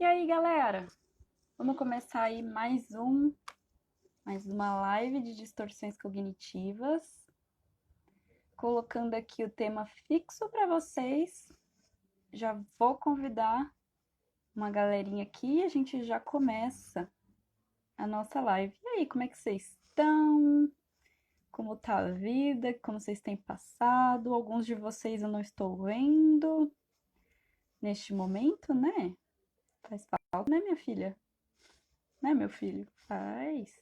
E aí, galera? Vamos começar aí mais uma live de distorções cognitivas. Colocando aqui o tema fixo para vocês. Já vou convidar uma galerinha aqui e a gente já começa a nossa live. E aí, como é que vocês estão? Como tá a vida? Como vocês têm passado? Alguns de vocês eu não estou vendo neste momento, né? Faz falta, né, minha filha? Né, meu filho? Faz.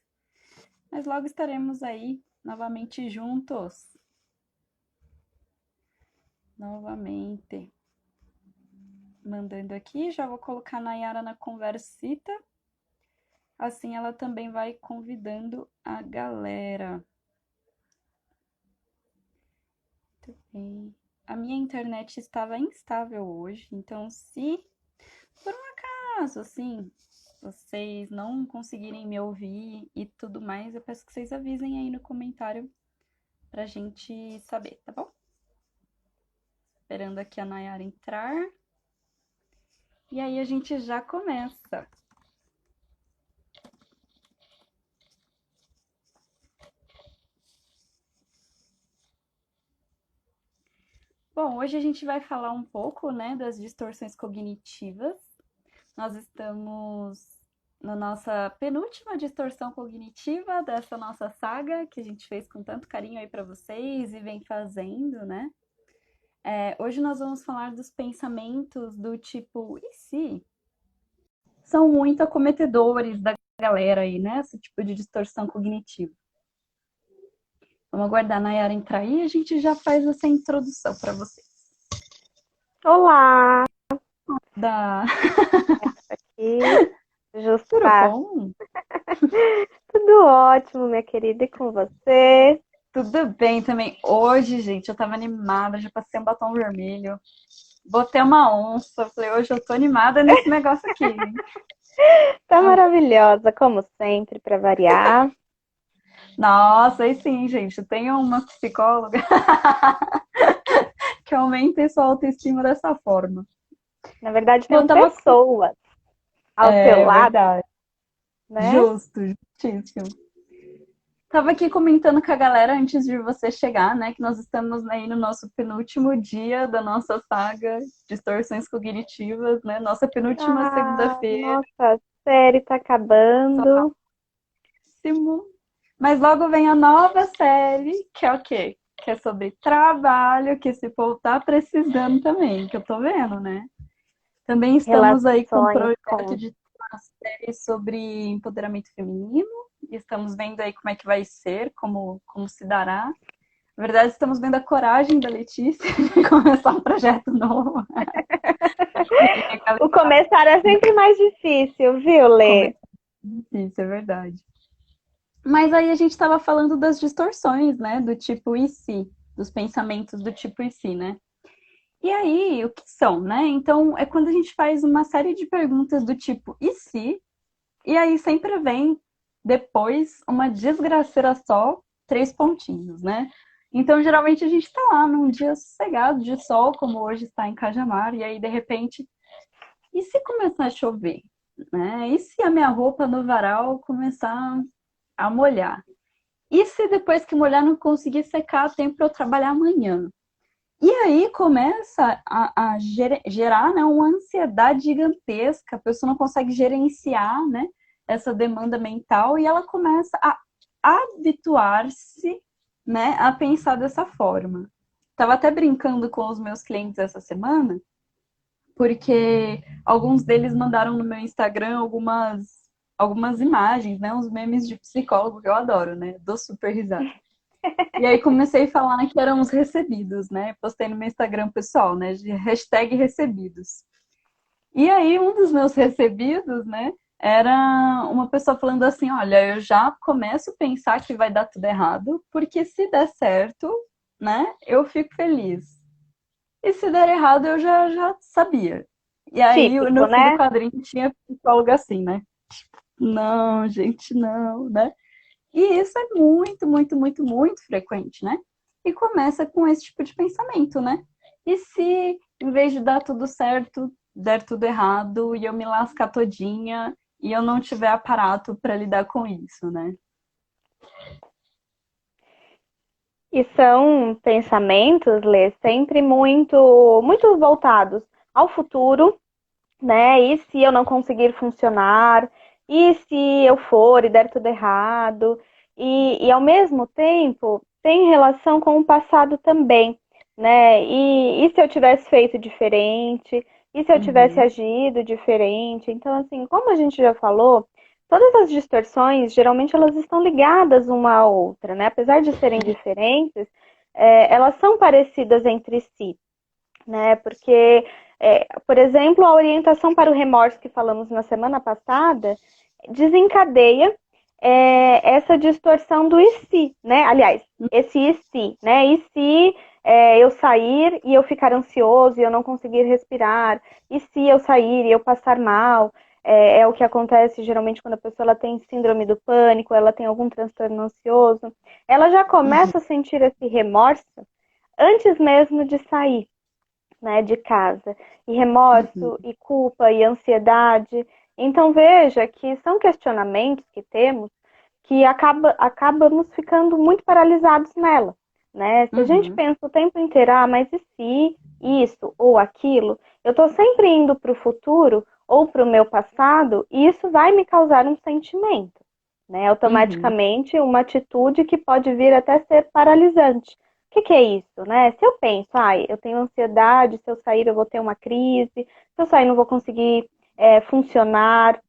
Mas logo estaremos aí novamente juntos. Novamente. Mandando aqui, já vou colocar a Nayara na conversita. Assim ela também vai convidando a galera. Muito bem. A minha internet estava instável hoje, então se por um acaso, assim, vocês não conseguirem me ouvir e tudo mais, eu peço que vocês avisem aí no comentário pra gente saber, tá bom? Esperando aqui a Nayara entrar. E aí a gente já começa. Bom, hoje a gente vai falar um pouco, né, das distorções cognitivas. Nós estamos na nossa penúltima distorção cognitiva dessa nossa saga, que a gente fez com tanto carinho aí para vocês e vem fazendo, né? Hoje nós vamos falar dos pensamentos do tipo, e se? São muito acometedores da galera aí, né? Esse tipo de distorção cognitiva. Vamos aguardar a Nayara entrar aí e a gente já faz essa introdução para vocês. Olá! Da... Aqui, Tudo Justa. bom? Tudo ótimo, minha querida, e com você? Tudo bem também. Hoje, gente, eu tava animada, já passei um batom vermelho, botei uma onça, falei, hoje eu tô animada nesse negócio aqui. Tá maravilhosa, como sempre, para variar. Nossa, aí sim, gente, tem uma psicóloga que aumenta sua autoestima dessa forma. Na verdade, Eu são tava... pessoas ao seu É lado, verdade, né? justo, justíssimo. Tava aqui comentando com a galera antes de você chegar, né? Que nós estamos aí no nosso penúltimo dia da nossa saga Distorções Cognitivas, né? Nossa penúltima Ah, segunda-feira. nossa, a série tá acabando. Mas logo vem a nova série, que é o quê? Que é sobre trabalho, que esse povo tá precisando também, que eu tô vendo, né? Também estamos aí com um Relações projeto com... de uma série sobre empoderamento feminino. E estamos vendo aí como é que vai ser, como se dará. Na verdade, estamos vendo a coragem da Letícia de começar um projeto novo. O começar é sempre mais difícil, viu, Lê? Isso é verdade. Mas aí a gente estava falando das distorções, né? Do tipo e se, dos pensamentos do tipo e se, né? E aí, o que são, né? Então, é quando a gente faz uma série de perguntas do tipo e se, e aí sempre vem depois uma desgraceira só, 3 pontinhos, né? Então, geralmente a gente está lá num dia sossegado de sol, como hoje está em Cajamar, e aí de repente, e se começar a chover? Né? E se a minha roupa no varal começar a molhar? E se depois que molhar não conseguir secar a tempo para eu trabalhar amanhã? E aí começa a gerar, né, uma ansiedade gigantesca, a pessoa não consegue gerenciar, né, essa demanda mental e ela começa a habituar-se, né, a pensar dessa forma. Estava até brincando com os meus clientes essa semana, porque alguns deles mandaram no meu Instagram algumas imagens, né, uns memes de psicólogo que eu adoro, né, dou super risada. E aí comecei a falar que eram os recebidos, né? Postei no meu Instagram pessoal, né? De hashtag recebidos. E aí um dos meus recebidos, né? Era uma pessoa falando assim, olha, eu já começo a pensar que vai dar tudo errado, porque se der certo, né? Eu fico feliz. E se der errado, eu já sabia. E aí no Típico, fim do né? quadrinho tinha psicólogo assim, né? Não, gente, não, né? E isso é muito, muito, muito, muito frequente, né? E começa com esse tipo de pensamento, né? E se, em vez de dar tudo certo, der tudo errado e eu me lascar todinha e eu não tiver aparato para lidar com isso, né? E são pensamentos, Lê, sempre muito voltados ao futuro, né? E se eu não conseguir funcionar? E se eu for e der tudo errado? E ao mesmo tempo tem relação com o passado também, né? E se eu tivesse feito diferente? E se eu tivesse Uhum, agido diferente? Então, assim, como a gente já falou, todas as distorções, geralmente elas estão ligadas uma à outra, né? Apesar de serem diferentes, elas são parecidas entre si, né? Porque, por exemplo, a orientação para o remorso que falamos na semana passada desencadeia essa distorção do e se, né? Aliás, esse e se, né? E se eu sair e eu ficar ansioso e eu não conseguir respirar? E se eu sair e eu passar mal? É o que acontece geralmente quando a pessoa ela tem síndrome do pânico, ela tem algum transtorno ansioso. Ela já uhum, começa a sentir esse remorso antes mesmo de sair, né, de casa. E uhum, remorso, e culpa, e ansiedade. Então veja que são questionamentos que temos que acabamos ficando muito paralisados nela, né? Se a gente uhum, pensa o tempo inteiro, mas e se isso ou aquilo, eu estou sempre indo para o futuro ou para o meu passado e isso vai me causar um sentimento, né? uhum, Automaticamente uma atitude que pode vir até ser paralisante. O que é isso, né? Se eu penso, eu tenho ansiedade, se eu sair eu vou ter uma crise, se eu sair não vou conseguir funcionar,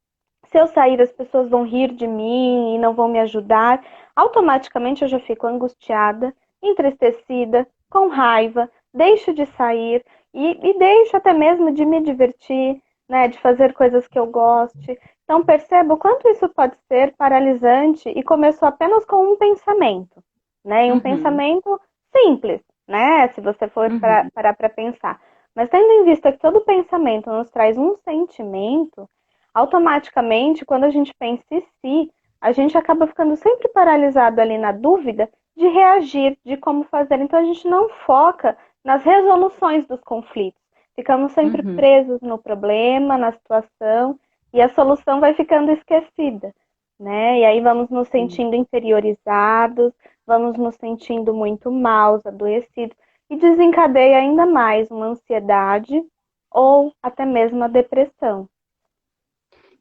se eu sair as pessoas vão rir de mim e não vão me ajudar, automaticamente eu já fico angustiada, entristecida, com raiva, deixo de sair e deixo até mesmo de me divertir, né, de fazer coisas que eu goste. Então perceba o quanto isso pode ser paralisante e começou apenas com um pensamento, né? E um uhum, pensamento simples, né? Se você for uhum. parar para pensar. Mas tendo em vista que todo pensamento nos traz um sentimento, automaticamente, quando a gente pensa em si, a gente acaba ficando sempre paralisado ali na dúvida de reagir, de como fazer. Então a gente não foca nas resoluções dos conflitos. Ficamos sempre Uhum. presos no problema, na situação, e a solução vai ficando esquecida, né? E aí vamos nos Sim. sentindo inferiorizados, vamos nos sentindo muito maus, adoecidos, e desencadeia ainda mais uma ansiedade ou até mesmo a depressão.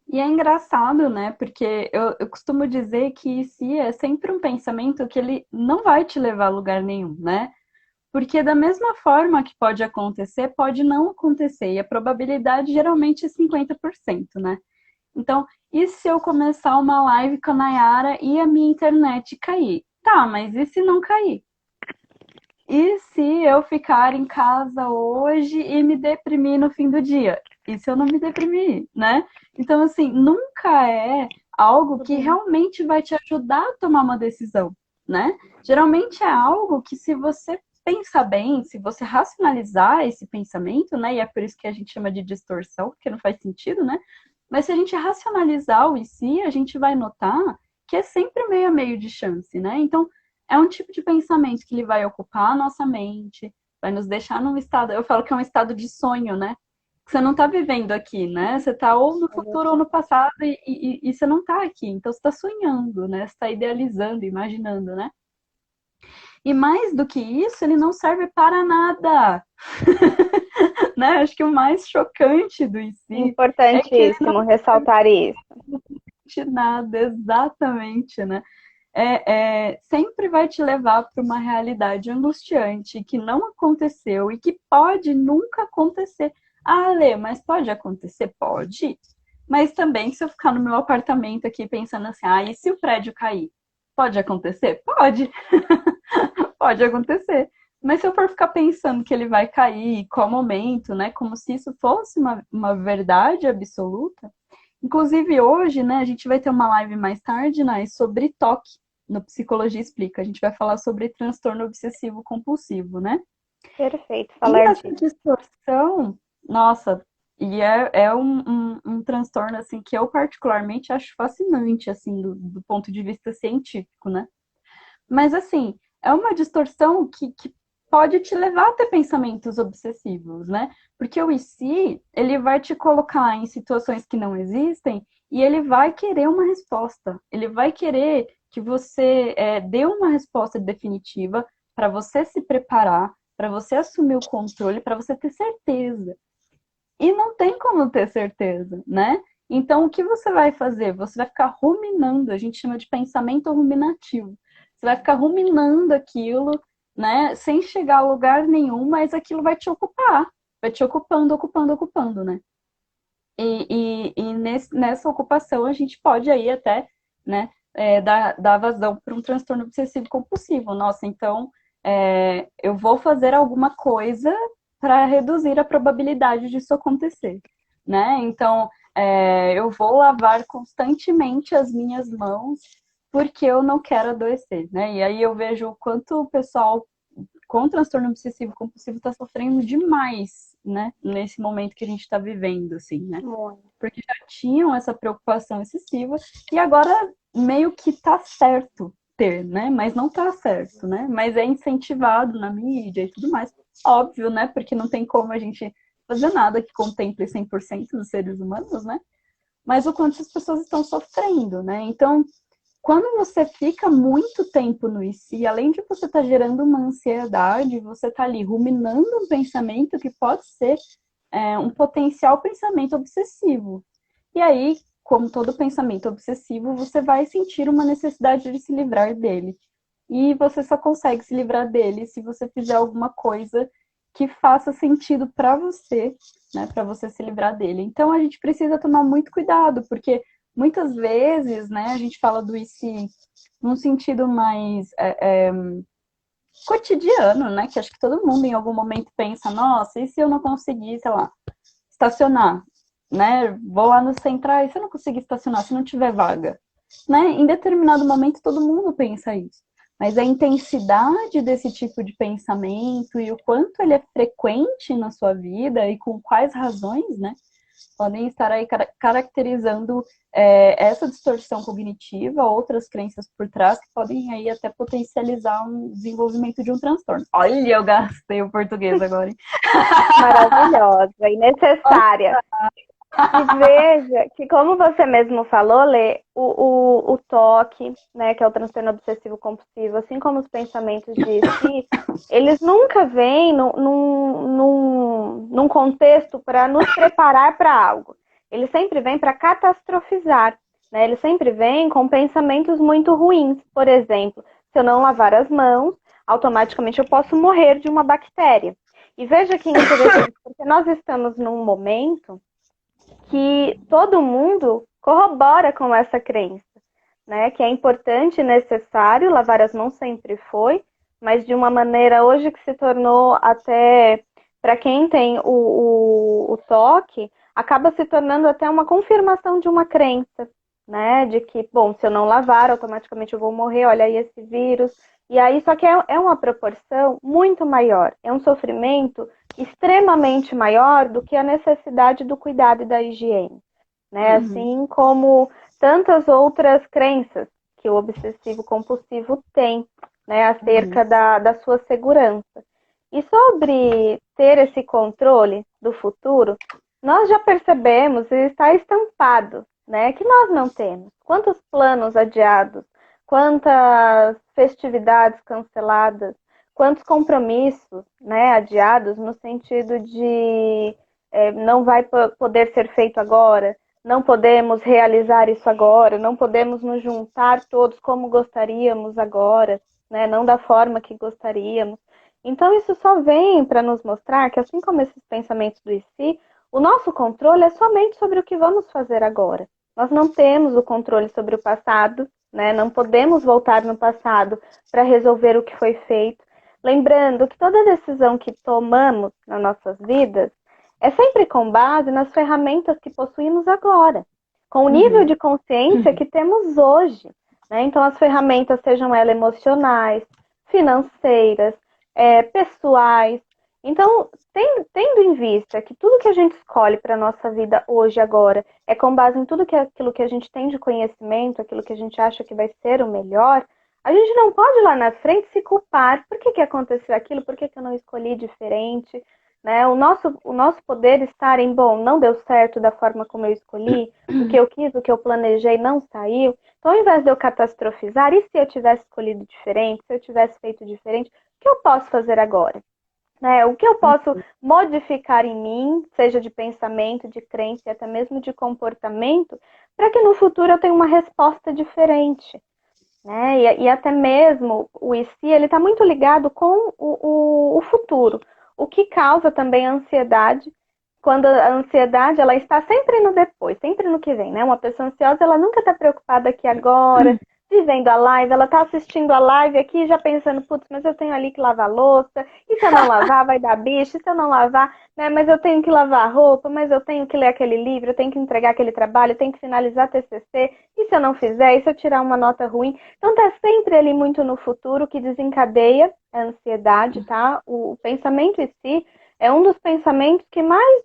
E é engraçado, né? Porque eu costumo dizer que se é sempre um pensamento que ele não vai te levar a lugar nenhum, né? Porque da mesma forma que pode acontecer, pode não acontecer. E a probabilidade geralmente é 50%, né? Então, e se eu começar uma live com a Nayara e a minha internet cair? Tá, mas e se não cair? E se eu ficar em casa hoje e me deprimir no fim do dia? E se eu não me deprimir, né? Então, assim, nunca é algo que Uhum. realmente vai te ajudar a tomar uma decisão, né? Geralmente é algo que, se você pensar bem, se você racionalizar esse pensamento, né? E é por isso que a gente chama de distorção, porque não faz sentido, né? Mas se a gente racionalizar o e se, a gente vai notar que é sempre meio a meio de chance, né? Então, é um tipo de pensamento que ele vai ocupar a nossa mente, vai nos deixar num estado, eu falo que é um estado de sonho, né? Que você não está vivendo aqui, né? Você está ou no futuro ou no passado e você não está aqui. Então você está sonhando, né? Você está idealizando, imaginando, né? E mais do que isso, ele não serve para nada, né? Acho que o mais chocante do IC é que ele não Importantíssimo ressaltar isso. sente nada, exatamente, né? Sempre vai te levar para uma realidade angustiante que não aconteceu e que pode nunca acontecer. Ah, Lê, mas pode acontecer? Pode. Mas também, se eu ficar no meu apartamento aqui pensando assim, e se o prédio cair? Pode acontecer? Pode. Pode acontecer. Mas se eu for ficar pensando que ele vai cair, qual momento, né? Como se isso fosse uma verdade absoluta. Inclusive hoje, né, a gente vai ter uma live mais tarde, né, sobre toque no Psicologia Explica. A gente vai falar sobre transtorno obsessivo compulsivo, né? Perfeito E falar essa disso. distorção, nossa, e é um transtorno assim que eu particularmente acho fascinante, assim, do ponto de vista científico, né? Mas assim, é uma distorção que pode te levar a ter pensamentos obsessivos, né? Porque o e se, ele vai te colocar em situações que não existem e ele vai querer uma resposta. Ele vai querer que você dê uma resposta definitiva para você se preparar, para você assumir o controle, para você ter certeza. E não tem como ter certeza, né? Então, o que você vai fazer? Você vai ficar ruminando, a gente chama de pensamento ruminativo. Você vai ficar ruminando aquilo, né? Sem chegar a lugar nenhum, mas aquilo vai te ocupar. Vai te ocupando, ocupando, ocupando, né? Nessa ocupação a gente pode aí até, né, dar vazão para um transtorno obsessivo compulsivo. Nossa, então eu vou fazer alguma coisa para reduzir a probabilidade disso acontecer, né? Então eu vou lavar constantemente as minhas mãos porque eu não quero adoecer, né? E aí eu vejo o quanto o pessoal com transtorno obsessivo compulsivo está sofrendo demais, né? Nesse momento que a gente está vivendo, assim, né? Muito. Porque já tinham essa preocupação excessiva e agora meio que tá certo ter, né? Mas não tá certo, né? Mas é incentivado na mídia e tudo mais. Óbvio, né? Porque não tem como a gente fazer nada que contemple 100% dos seres humanos, né? Mas o quanto as pessoas estão sofrendo, né? Então, quando você fica muito tempo no e se, além de você estar gerando uma ansiedade, você está ali ruminando um pensamento que pode ser um potencial pensamento obsessivo. E aí, como todo pensamento obsessivo, você vai sentir uma necessidade de se livrar dele. E você só consegue se livrar dele se você fizer alguma coisa que faça sentido para você, né, para você se livrar dele. Então a gente precisa tomar muito cuidado, porque muitas vezes, né, a gente fala do e se num sentido mais cotidiano, né, que acho que todo mundo em algum momento pensa, nossa, e se eu não conseguir, sei lá, estacionar, né, vou lá no central, e se eu não conseguir estacionar, se não tiver vaga, né, em determinado momento todo mundo pensa isso. Mas a intensidade desse tipo de pensamento e o quanto ele é frequente na sua vida e com quais razões, né, podem estar aí caracterizando essa distorção cognitiva, outras crenças por trás que podem aí até potencializar um desenvolvimento de um transtorno. Olha, eu gastei o português agora, hein? Maravilhosa e necessária. E veja que, como você mesmo falou, Lê, o toque, né, que é o transtorno obsessivo compulsivo, assim como os pensamentos de si, eles nunca vêm num contexto para nos preparar para algo. Eles sempre vêm para catastrofizar, né? Eles sempre vêm com pensamentos muito ruins. Por exemplo, se eu não lavar as mãos, automaticamente eu posso morrer de uma bactéria. E veja que interessante, porque nós estamos num momento que todo mundo corrobora com essa crença, né? Que é importante e necessário, lavar as mãos sempre foi, mas de uma maneira hoje que se tornou até, para quem tem o toque, acaba se tornando até uma confirmação de uma crença, né? De que, bom, se eu não lavar, automaticamente eu vou morrer, olha aí esse vírus. E aí, só que é uma proporção muito maior, é um sofrimento extremamente maior do que a necessidade do cuidado e da higiene, né? Assim como tantas outras crenças que o obsessivo compulsivo tem, né, acerca da sua segurança. E sobre ter esse controle do futuro, nós já percebemos e está estampado, né, que nós não temos. Quantos planos adiados, quantas festividades canceladas, quantos compromissos, né, adiados no sentido de não vai poder ser feito agora, não podemos realizar isso agora, não podemos nos juntar todos como gostaríamos agora, né, não da forma que gostaríamos. Então isso só vem para nos mostrar que, assim como esses pensamentos do e se, o nosso controle é somente sobre o que vamos fazer agora. Nós não temos o controle sobre o passado, né? Não podemos voltar no passado para resolver o que foi feito. Lembrando que toda decisão que tomamos nas nossas vidas é sempre com base nas ferramentas que possuímos agora, com o nível de consciência que temos hoje, né? Então, as ferramentas, sejam elas emocionais, financeiras, pessoais. Então, tendo em vista que tudo que a gente escolhe para a nossa vida hoje, agora, é com base em tudo aquilo que a gente tem de conhecimento, aquilo que a gente acha que vai ser o melhor, A gente não pode lá na frente se culpar. Por que que aconteceu aquilo? Por que que eu não escolhi diferente? Né? O nosso poder estar em, bom, não deu certo da forma como eu escolhi, o que eu quis, o que eu planejei não saiu. Então, ao invés de eu catastrofizar, e se eu tivesse escolhido diferente, se eu tivesse feito diferente, o que eu posso fazer agora? Né? O que eu posso modificar em mim, seja de pensamento, de crença e até mesmo de comportamento, para que no futuro eu tenha uma resposta diferente. Né? E até mesmo o e se, ele está muito ligado com o futuro, o que causa também a ansiedade, quando a ansiedade ela está sempre no depois, sempre no que vem, né? Uma pessoa ansiosa, ela nunca está preocupada aqui agora, vivendo a live, ela está assistindo a live aqui já pensando, putz, mas eu tenho ali que lavar a louça, e se eu não lavar vai dar bicho, e se eu não lavar, né? Mas eu tenho que lavar a roupa, mas eu tenho que ler aquele livro, eu tenho que entregar aquele trabalho, eu tenho que finalizar TCC, e se eu não fizer, e se eu tirar uma nota ruim? Então tá sempre ali muito no futuro, que desencadeia a ansiedade, tá? O pensamento em si é um dos pensamentos que mais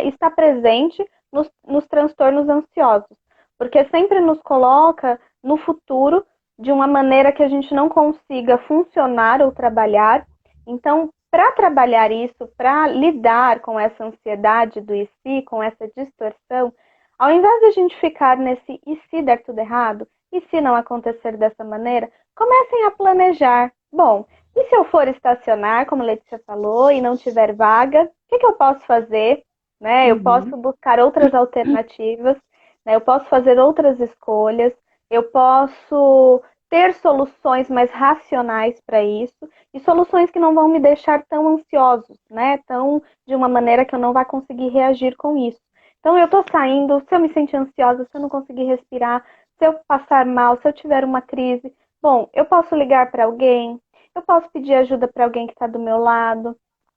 está presente nos transtornos ansiosos, porque sempre nos coloca no futuro de uma maneira que a gente não consiga funcionar ou trabalhar. Então, para trabalhar isso, para lidar com essa ansiedade do e se, com essa distorção, ao invés de a gente ficar nesse e se der tudo errado, e se não acontecer dessa maneira, comecem a planejar. Bom, e se eu for estacionar, como a Letícia falou, e não tiver vaga, o que que eu posso fazer? Né? Eu posso Uhum. buscar outras alternativas, né? Eu posso fazer outras escolhas, eu posso ter soluções mais racionais para isso, e soluções que não vão me deixar tão ansiosos, né? Tão de uma maneira que eu não vá conseguir reagir com isso. Então eu estou saindo, se eu me sentir ansiosa, se eu não conseguir respirar, se eu passar mal, se eu tiver uma crise, bom, eu posso ligar para alguém, eu posso pedir ajuda para alguém que está do meu lado,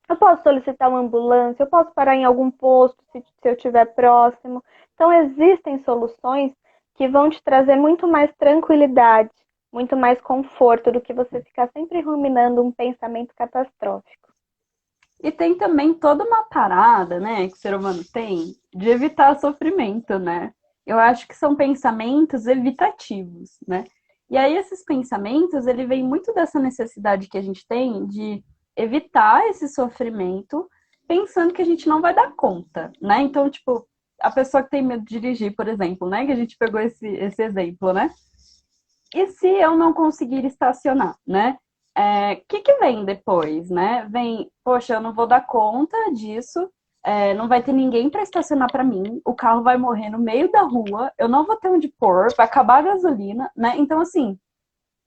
eu posso solicitar uma ambulância, eu posso parar em algum posto se eu estiver próximo. Então, existem soluções que vão te trazer muito mais tranquilidade, muito mais conforto do que você ficar sempre ruminando um pensamento catastrófico. E tem também toda uma parada, né, que o ser humano tem de evitar sofrimento, né? Eu acho que são pensamentos evitativos, né? E aí esses pensamentos, ele vem muito dessa necessidade que a gente tem de evitar esse sofrimento, pensando que a gente não vai dar conta, né? Então, tipo, a pessoa que tem medo de dirigir, por exemplo, né, que a gente pegou esse exemplo, né? E se eu não conseguir estacionar, né? Que vem depois, né? Vem, poxa, eu não vou dar conta disso, não vai ter ninguém para estacionar para mim, o carro vai morrer no meio da rua, eu não vou ter onde pôr, vai acabar a gasolina, né? Então, assim,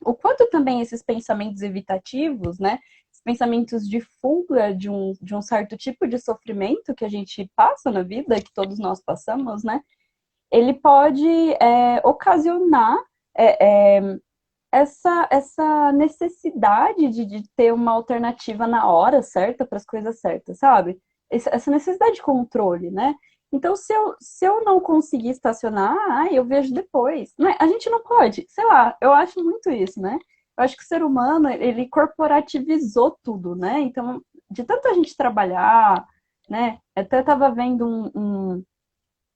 o quanto também esses pensamentos evitativos, né? Esses pensamentos de fuga de um certo tipo de sofrimento que a gente passa na vida, que todos nós passamos, né? Ele pode ocasionar é, é, essa necessidade de ter uma alternativa na hora certa para as coisas certas, sabe? Essa necessidade de controle, né? Então, se eu não conseguir estacionar, eu vejo depois. Né? A gente não pode, sei lá, eu acho muito isso, né? Eu acho que o ser humano, ele corporativizou tudo, né? Então, de tanta gente trabalhar, né? Até estava vendo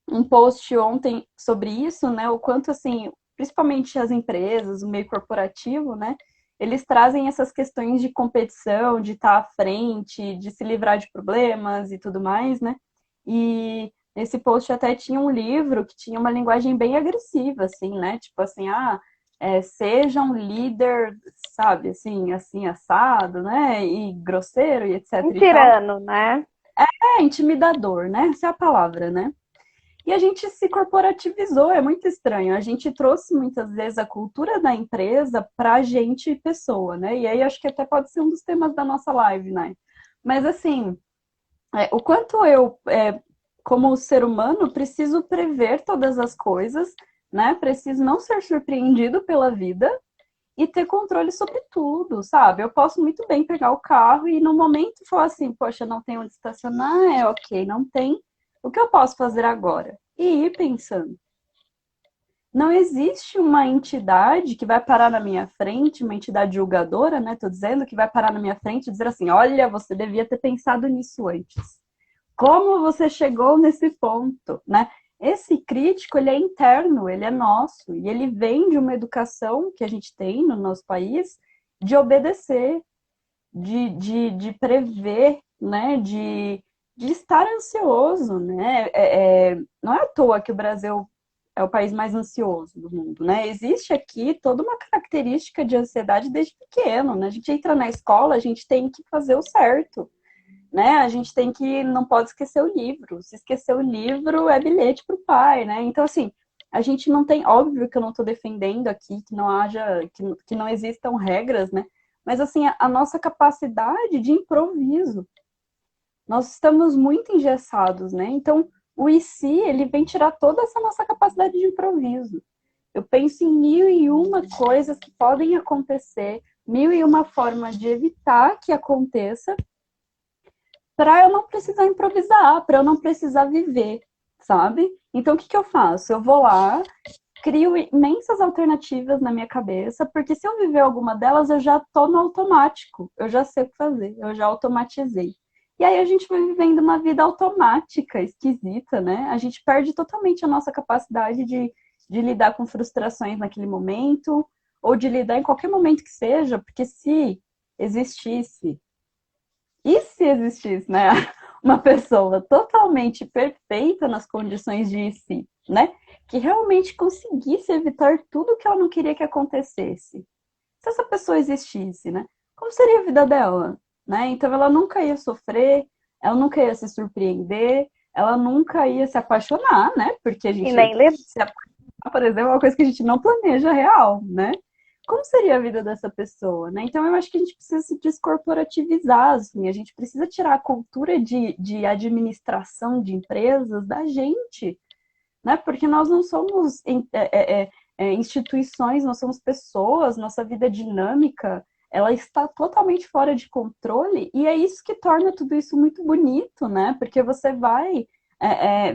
um post ontem sobre isso, né? O quanto, assim, principalmente as empresas, o meio corporativo, né? Eles trazem essas questões de competição, de estar à frente, de se livrar de problemas e tudo mais, né? E nesse post até tinha um livro que tinha uma linguagem bem agressiva, assim, né? Tipo assim, seja um líder, sabe, assim, assado, né? E grosseiro e etc Um e tal. tirano, né? Intimidador, né? Essa é a palavra, né? E a gente se corporativizou, é muito estranho. A gente trouxe muitas vezes a cultura da empresa para a gente pessoa, né? E aí acho que até pode ser um dos temas da nossa live, né? Mas assim, o quanto eu, como ser humano, preciso prever todas as coisas, né? Preciso não ser surpreendido pela vida e ter controle sobre tudo, sabe? Eu posso muito bem pegar o carro e no momento falar assim, poxa, não tem onde estacionar, ok, não tem. O que eu posso fazer agora? E ir pensando. Não existe uma entidade que vai parar na minha frente, uma entidade julgadora, né? Tô dizendo que vai parar na minha frente e dizer assim: olha, você devia ter pensado nisso antes. Como você chegou nesse ponto, né? Esse crítico, ele é interno, ele é nosso, e ele vem de uma educação que a gente tem no nosso país de obedecer, de prever, né? De estar ansioso, né? Não é à toa que o Brasil é o país mais ansioso do mundo, né? Existe aqui toda uma característica de ansiedade desde pequeno, né? A gente entra na escola, a gente tem que fazer o certo, né? A gente tem que, não pode esquecer o livro. Se esquecer o livro, é bilhete para o pai, né? Então, assim, a gente não tem, óbvio que eu não estou defendendo aqui que não haja, que não existam regras, né? Mas, assim, a nossa capacidade de improviso. Nós estamos muito engessados, né? Então, o e se, ele vem tirar toda essa nossa capacidade de improviso. Eu penso em mil e uma coisas que podem acontecer, mil e uma formas de evitar que aconteça, para eu não precisar improvisar, para eu não precisar viver, sabe? Então, o que eu faço? Eu vou lá, crio imensas alternativas na minha cabeça, porque se eu viver alguma delas, eu já tô no automático, eu já sei o que fazer, eu já automatizei. E aí a gente vai vivendo uma vida automática, esquisita, né? A gente perde totalmente a nossa capacidade de lidar com frustrações naquele momento, ou de lidar em qualquer momento que seja, porque se existisse e se existisse, né, uma pessoa totalmente perfeita nas condições de si, né, que realmente conseguisse evitar tudo que ela não queria que acontecesse? Se essa pessoa existisse, né, como seria a vida dela, né? Então ela nunca ia sofrer, ela nunca ia se surpreender, ela nunca ia se apaixonar, né? Porque a E gente nem lembra. se apaixonar, por exemplo, é uma coisa que a gente não planeja real, né? Como seria a vida dessa pessoa, né? Então eu acho que a gente precisa se descorporativizar, assim, a gente precisa tirar a cultura de administração de empresas da gente, né? Porque nós não somos instituições, nós somos pessoas, nossa vida é dinâmica, ela está totalmente fora de controle, e é isso que torna tudo isso muito bonito, né? Porque você vai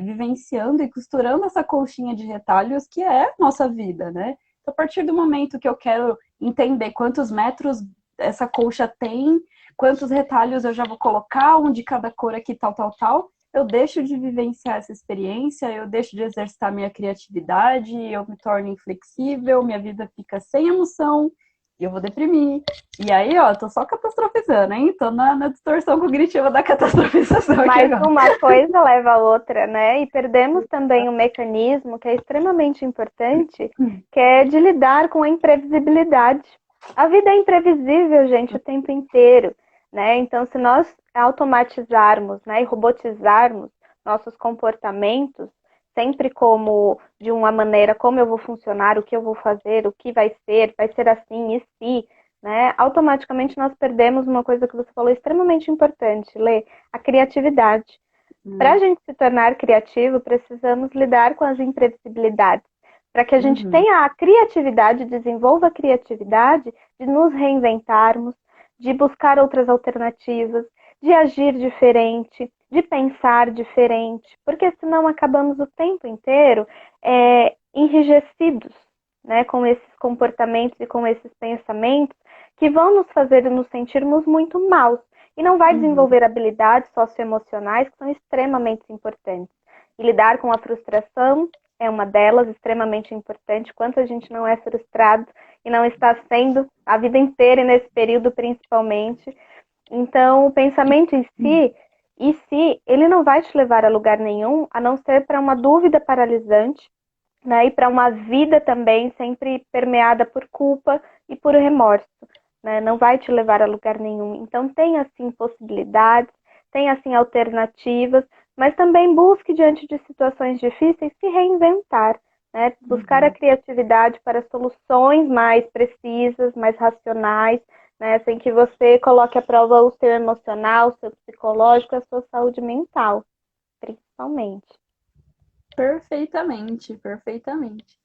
vivenciando e costurando essa colchinha de retalhos que é nossa vida, né? Então, a partir do momento que eu quero entender quantos metros essa colcha tem, quantos retalhos eu já vou colocar, um de cada cor aqui, tal, tal, tal, eu deixo de vivenciar essa experiência, eu deixo de exercitar minha criatividade, eu me torno inflexível, minha vida fica sem emoção, e eu vou deprimir. E aí, ó, tô só catastrofizando, hein? Tô na distorção cognitiva da catastrofização aqui Mas agora. uma coisa leva a outra, né? E perdemos também um mecanismo que é extremamente importante, que é de lidar com a imprevisibilidade. A vida é imprevisível, gente, o tempo inteiro, né? Então, se nós automatizarmos, né, e robotizarmos nossos comportamentos, sempre como de uma maneira como eu vou funcionar, o que eu vou fazer, o que vai ser assim, e se, né? Automaticamente nós perdemos uma coisa que você falou extremamente importante, Lê, a criatividade. Para a gente se tornar criativo, precisamos lidar com as imprevisibilidades. Para que a gente Uhum. tenha a criatividade, desenvolva a criatividade de nos reinventarmos, de buscar outras alternativas, de agir diferente, de pensar diferente, porque senão acabamos o tempo inteiro enrijecidos, né, com esses comportamentos e com esses pensamentos que vão nos fazer nos sentirmos muito maus e não vai Uhum. desenvolver habilidades socioemocionais que são extremamente importantes. E lidar com a frustração é uma delas, extremamente importante. Quanto a gente não é frustrado e não está sendo a vida inteira e nesse período principalmente. Então, o pensamento em si, e se ele não vai te levar a lugar nenhum, a não ser para uma dúvida paralisante, né? E para uma vida também sempre permeada por culpa e por remorso, né? Não vai te levar a lugar nenhum. Então tem assim possibilidades, tem assim alternativas, mas também busque diante de situações difíceis se reinventar, né? Buscar a Uhum. criatividade para soluções mais precisas, mais racionais, né? Sem que você coloque à prova o seu emocional, o seu psicológico, a sua saúde mental, principalmente. Perfeitamente, perfeitamente.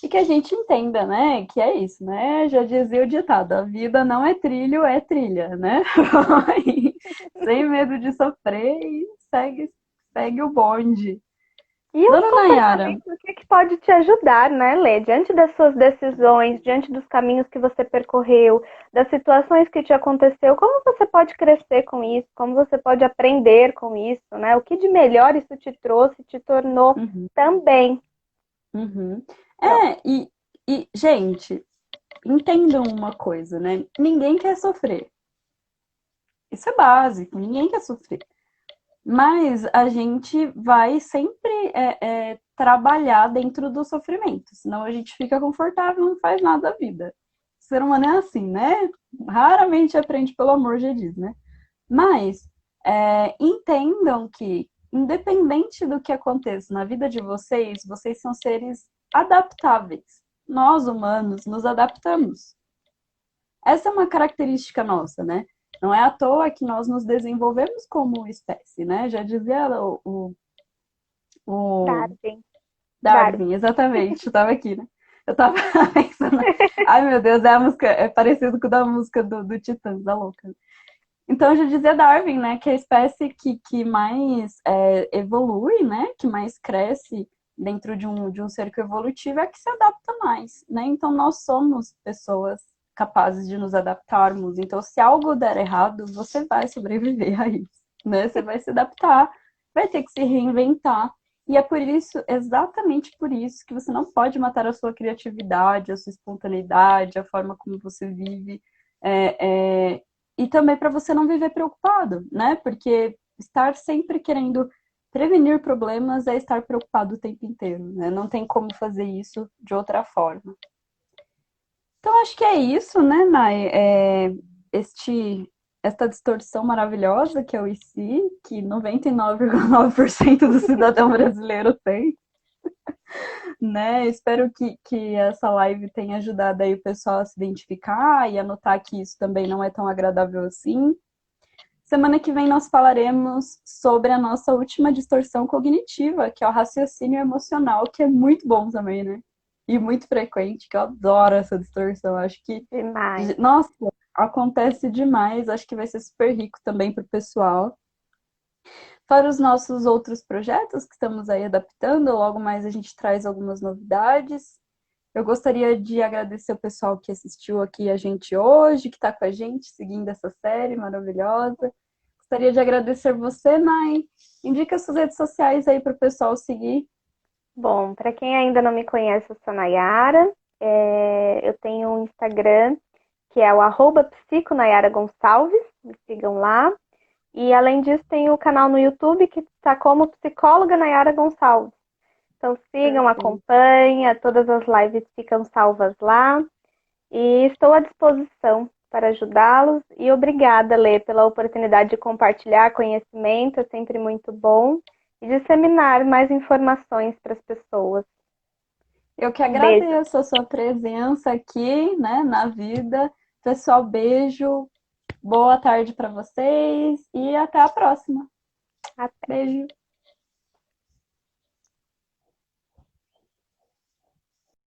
E que a gente entenda, né, que é isso, né? Já dizia o ditado, a vida não é trilho, é trilha, né? Vai sem medo de sofrer e segue o bonde. E os Dona Nayara, comportamentos, o que que pode te ajudar, né, Lê? Diante das suas decisões, diante dos caminhos que você percorreu, das situações que te aconteceu, como você pode crescer com isso? Como você pode aprender com isso, né? O que de melhor isso te trouxe, te tornou uhum, também. uhum. Então, Gente, entendam uma coisa, né? Ninguém quer sofrer. Isso é básico, ninguém quer sofrer. Mas a gente vai sempre trabalhar dentro do sofrimento, senão a gente fica confortável e não faz nada da vida. O ser humano é assim, né? Raramente aprende pelo amor de Deus, né? Mas entendam que, independente do que aconteça na vida de vocês, vocês são seres adaptáveis. Nós, humanos, nos adaptamos. Essa é uma característica nossa, né? Não é à toa que nós nos desenvolvemos como espécie, né? Já dizia o Darwin. Darwin. Darwin, exatamente, eu tava aqui, né? Eu tava pensando, ai meu Deus, é a música, é parecido com a da música do Titãs, da louca. Então já dizia Darwin, né, que a espécie que mais evolui, né, que mais cresce dentro de um cerco evolutivo é a que se adapta mais, né? Então nós somos pessoas capazes de nos adaptarmos. Então se algo der errado, você vai sobreviver a isso, né? Você vai se adaptar, vai ter que se reinventar. E é por isso, exatamente por isso, que você não pode matar a sua criatividade, a sua espontaneidade, a forma como você vive. E também para você não viver preocupado, né? Porque estar sempre querendo prevenir problemas é estar preocupado o tempo inteiro, né? Não tem como fazer isso de outra forma. Então, acho que é isso, né, Nai? Esta distorção maravilhosa que é o IC, que 99,9% do cidadão brasileiro tem, né? Espero que essa live tenha ajudado aí o pessoal a se identificar e a notar que isso também não é tão agradável assim. Semana que vem nós falaremos sobre a nossa última distorção cognitiva, que é o raciocínio emocional, que é muito bom também, né? E muito frequente, que eu adoro essa distorção. Acho que, Demais. nossa, acontece demais. Acho que vai ser super rico também para o pessoal. Para os nossos outros projetos que estamos aí adaptando, logo mais a gente traz algumas novidades. Eu gostaria de agradecer o pessoal que assistiu aqui a gente hoje, que está com a gente, seguindo essa série maravilhosa. Gostaria de agradecer você, Nai. Indica suas redes sociais aí para o pessoal seguir. Bom, para quem ainda não me conhece, eu sou Nayara. Eu tenho um Instagram que é o @psiconayaragonçalves. Me sigam lá. E além disso, tem o canal no YouTube que está como Psicóloga Nayara Gonçalves. Então sigam, Perfeito. acompanhem, todas as lives ficam salvas lá. E estou à disposição para ajudá-los. E obrigada, Lê, pela oportunidade de compartilhar conhecimento, é sempre muito bom. E disseminar mais informações para as pessoas. Eu que Um beijo. agradeço a sua presença aqui, né, na vida. Pessoal, beijo. Boa tarde para vocês e até a próxima. Até. Beijo.